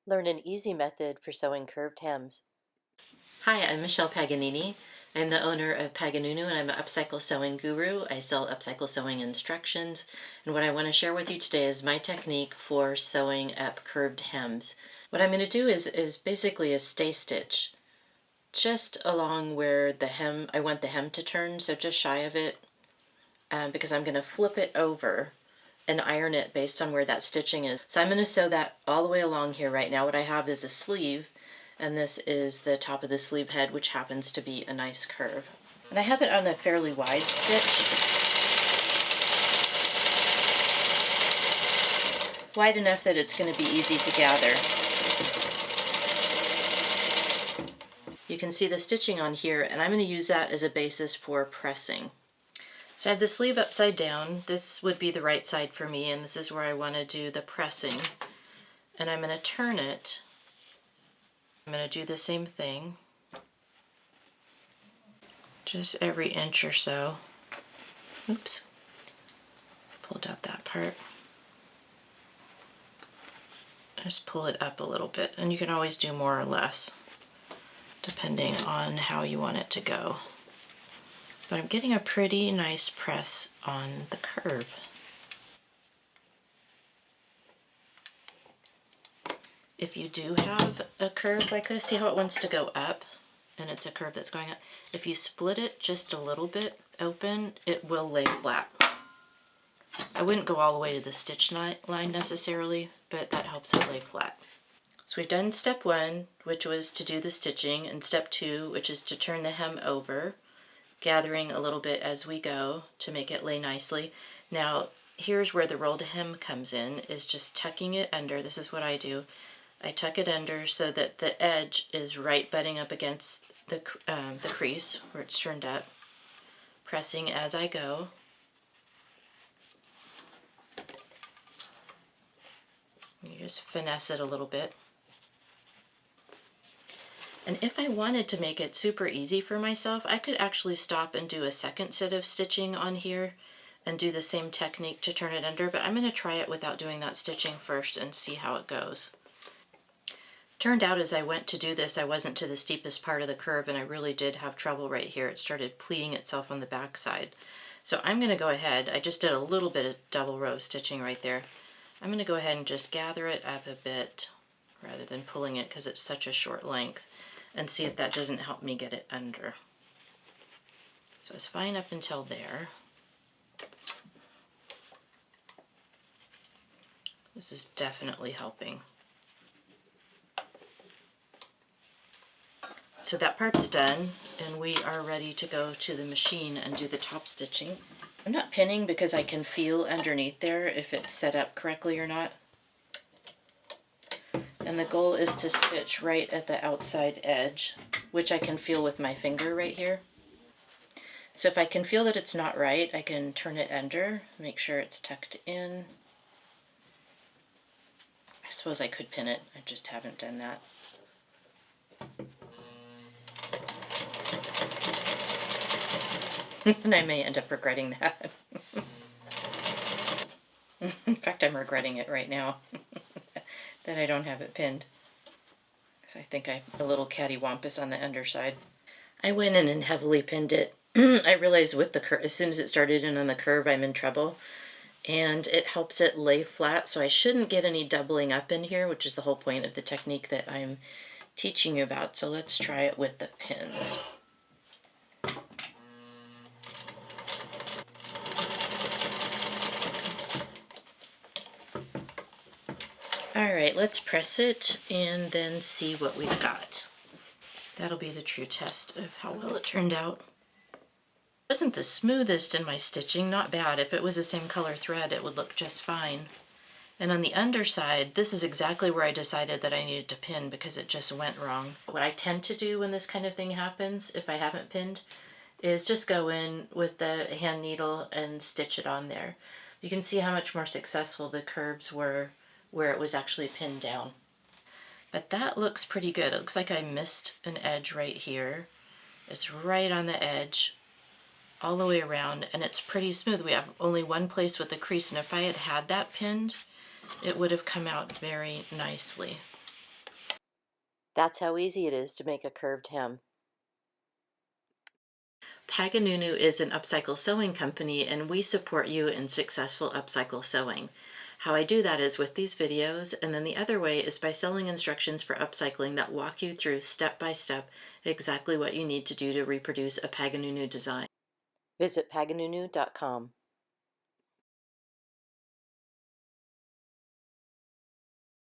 Learn an easy method for sewing curved hems. Hi, I'm Michelle Paganini. I'm the owner of Paganoonoo and I'm an upcycle sewing guru. I sell upcycle sewing instructions, and what I want to share with you today is my technique for sewing up curved hems. What I'm going to do is basically a stay stitch just along where the hem, I want the hem to turn, so just shy of it, because I'm going to flip it over and iron it based on where that stitching is. So I'm going to sew that all the way along here right now. What I have is a sleeve, and this is the top of the sleeve head, which happens to be a nice curve. And I have it on a fairly wide stitch, wide enough that it's going to be easy to gather. You can see the stitching on here, and I'm going to use that as a basis for pressing. So I have the sleeve upside down. This would be the right side for me, and this is where I want to do the pressing. And I'm going to turn it. I'm going to do the same thing, just every inch or so. Oops, pulled out that part. Just pull it up a little bit, and you can always do more or less depending on how you want it to go. But I'm getting a pretty nice press on the curve. If you do have a curve like this, see how it wants to go up, and it's a curve that's going up. If you split it just a little bit open, it will lay flat. I wouldn't go all the way to the stitch line necessarily, but that helps it lay flat. So we've done step one, which was to do the stitching, and step two, which is to turn the hem over, gathering a little bit as we go to make it lay nicely. Now, here's where the rolled hem comes in, is just tucking it under. This is what I do. I tuck it under so that the edge is right butting up against the crease where it's turned up, pressing as I go. You just finesse it a little bit. And if I wanted to make it super easy for myself, I could actually stop and do a second set of stitching on here and do the same technique to turn it under, but I'm going to try it without doing that stitching first and see how it goes. Turned out as I went to do this, I wasn't to the steepest part of the curve, and I really did have trouble right here. It started pleating itself on the back side. So I'm going to go ahead, I just did a little bit of double row stitching right there. I'm going to go ahead and just gather it up a bit rather than pulling it because it's such a short length, and see if that doesn't help me get it under. So it's fine up until there. This is definitely helping. So that part's done, and we are ready to go to the machine and do the top stitching. I'm not pinning because I can feel underneath there if it's set up correctly or not. And the goal is to stitch right at the outside edge, which I can feel with my finger right here. So if I can feel that it's not right, I can turn it under, make sure it's tucked in. I suppose I could pin it, I just haven't done that. And I may end up regretting that. In fact, I'm regretting it right now that I don't have it pinned. So I think I'm a little cattywampus on the underside. I went in and heavily pinned it. I realized with the curve, as soon as it started in on the curve, I'm in trouble. And it helps it lay flat, so I shouldn't get any doubling up in here, which is the whole point of the technique that I'm teaching you about. So let's try it with the pins. Alright, let's press it and then see what we've got. That'll be the true test of how well it turned out. It wasn't the smoothest in my stitching, not bad. If it was the same color thread, it would look just fine. And on the underside, this is exactly where I decided that I needed to pin because it just went wrong. What I tend to do when this kind of thing happens, if I haven't pinned, is just go in with the hand needle and stitch it on there. You can see how much more successful the curves were where it was actually pinned down. But that looks pretty good. It looks like I missed an edge right here. It's right on the edge all the way around, and it's pretty smooth. We have only one place with the crease, and if I had had that pinned, it would have come out very nicely. That's how easy it is to make a curved hem. Paganoonoo is an upcycle sewing company, and we support you in successful upcycle sewing. How I do that is with these videos, and then the other way is by selling instructions for upcycling that walk you through step by step exactly what you need to do to reproduce a Paganoonoo design. Visit Paganoonoo.com.